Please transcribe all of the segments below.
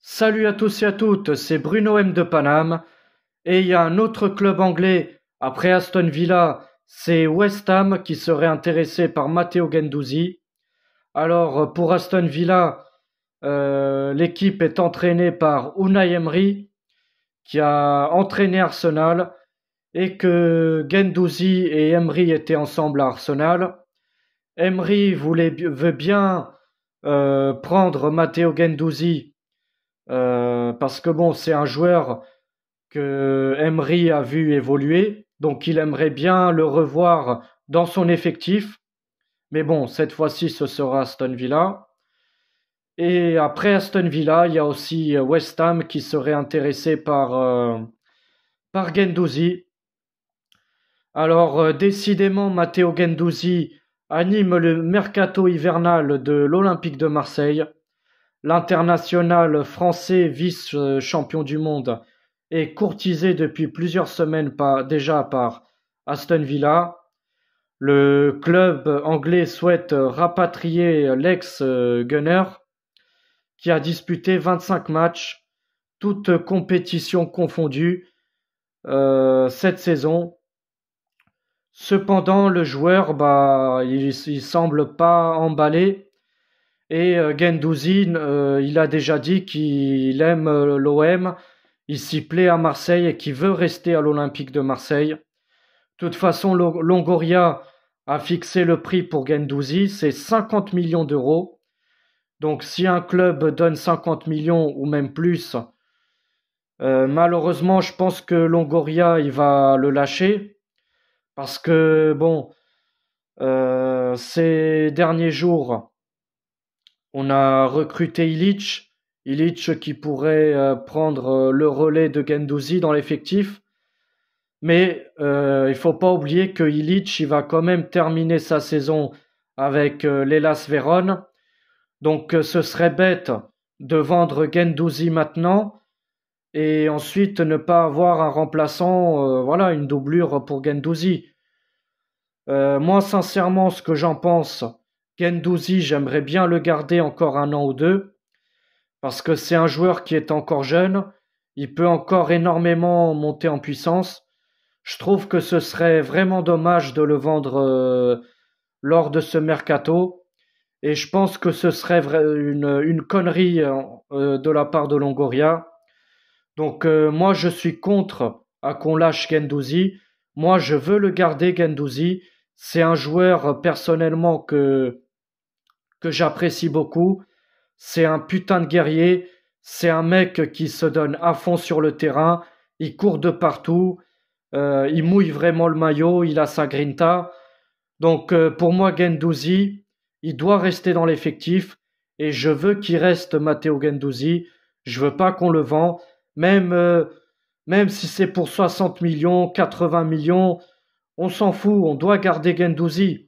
Salut à tous et à toutes, c'est Bruno M de Paname. Et il y a un autre club anglais après Aston Villa, c'est West Ham qui serait intéressé par Matteo Guendouzi. Alors pour Aston Villa, l'équipe est entraînée par Unai Emery qui a entraîné Arsenal et que Guendouzi et Emery étaient ensemble à Arsenal. Emery veut bien prendre Matteo Guendouzi parce que bon, c'est un joueur que Emery a vu évoluer, donc il aimerait bien le revoir dans son effectif. Mais bon, cette fois-ci, ce sera Aston Villa. Et après Aston Villa, il y a aussi West Ham qui serait intéressé par Guendouzi. Alors, décidément, Matteo Guendouzi anime le mercato hivernal de l'Olympique de Marseille. L'international français vice-champion du monde est courtisé depuis plusieurs semaines déjà par Aston Villa. Le club anglais souhaite rapatrier l'ex-Gunner qui a disputé 25 matchs, toutes compétitions confondues, cette saison. Cependant, le joueur, il semble pas emballé. Et Guendouzi, il a déjà dit qu'il aime l'OM, il s'y plaît à Marseille et qu'il veut rester à l'Olympique de Marseille. De toute façon, Longoria a fixé le prix pour Guendouzi, c'est 50 millions d'euros. Donc si un club donne 50 millions ou même plus, malheureusement, je pense que Longoria, il va le lâcher. Parce que, bon, ces derniers jours, on a recruté Illich qui pourrait prendre le relais de Guendouzi dans l'effectif. Mais il faut pas oublier que Illich il va quand même terminer sa saison avec l'Hellas Vérone. Donc ce serait bête de vendre Guendouzi maintenant et ensuite ne pas avoir un remplaçant, voilà, une doublure pour Guendouzi. Moi, sincèrement, ce que j'en pense, Guendouzi, j'aimerais bien le garder encore un an ou deux, parce que c'est un joueur qui est encore jeune, il peut encore énormément monter en puissance. Je trouve que ce serait vraiment dommage de le vendre lors de ce mercato, et je pense que ce serait une connerie de la part de Longoria. Donc moi, je suis contre à qu'on lâche Guendouzi. Moi, je veux le garder, Guendouzi. C'est un joueur personnellement que j'apprécie beaucoup. C'est un putain de guerrier. C'est un mec qui se donne à fond sur le terrain. Il court de partout. Il mouille vraiment le maillot. Il a sa grinta. Donc pour moi, Guendouzi, il doit rester dans l'effectif. Et je veux qu'il reste Matteo Guendouzi. Je veux pas qu'on le vend. Même, même si c'est pour 60 millions, 80 millions, on s'en fout. On doit garder Guendouzi.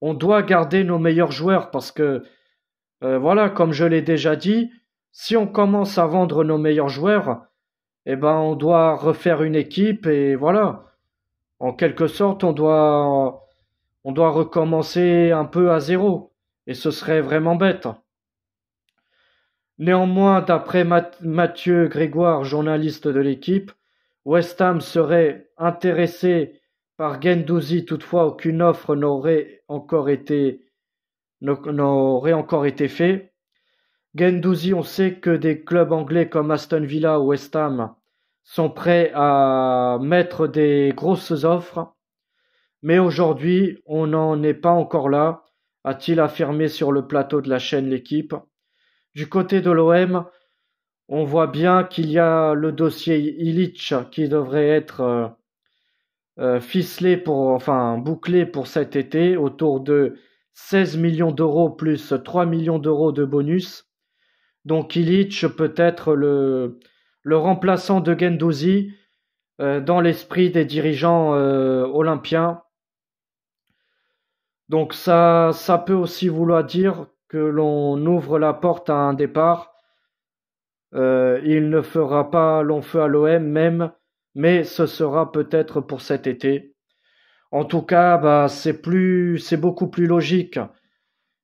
On doit garder nos meilleurs joueurs parce que, voilà, comme je l'ai déjà dit, si on commence à vendre nos meilleurs joueurs, eh ben, on doit refaire une équipe et voilà. En quelque sorte, on doit recommencer un peu à zéro. Et ce serait vraiment bête. Néanmoins, d'après Mathieu Grégoire, journaliste de l'équipe, West Ham serait intéressé par Guendouzi, toutefois aucune offre n'aurait encore été faite. Guendouzi, on sait que des clubs anglais comme Aston Villa ou West Ham sont prêts à mettre des grosses offres, mais aujourd'hui, on n'en est pas encore là, a-t-il affirmé sur le plateau de la chaîne L'équipe. Du côté de l'OM, on voit bien qu'il y a le dossier Illich qui devrait être bouclé pour cet été, autour de 16 millions d'euros plus 3 millions d'euros de bonus. Donc Illich peut être le remplaçant de Guendouzi dans l'esprit des dirigeants olympiens. Donc ça peut aussi vouloir dire que l'on ouvre la porte à un départ. Il ne fera pas long feu à l'OM même, mais ce sera peut-être pour cet été. En tout cas, c'est beaucoup plus logique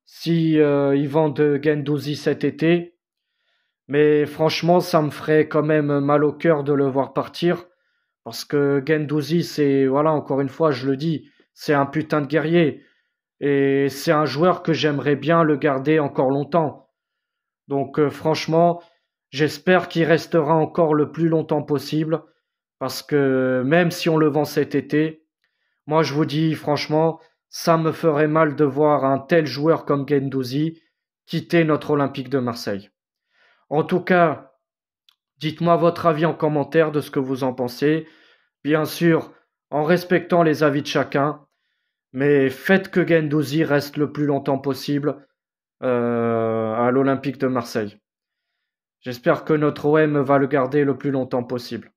si ils vendent Guendouzi cet été. Mais franchement, ça me ferait quand même mal au cœur de le voir partir. Parce que Guendouzi, c'est, voilà, encore une fois, je le dis, c'est un putain de guerrier. Et c'est un joueur que j'aimerais bien le garder encore longtemps. Donc franchement, j'espère qu'il restera encore le plus longtemps possible. Parce que même si on le vend cet été, moi je vous dis franchement, ça me ferait mal de voir un tel joueur comme Guendouzi quitter notre Olympique de Marseille. En tout cas, dites-moi votre avis en commentaire de ce que vous en pensez. Bien sûr, en respectant les avis de chacun, mais faites que Guendouzi reste le plus longtemps possible à l'Olympique de Marseille. J'espère que notre OM va le garder le plus longtemps possible.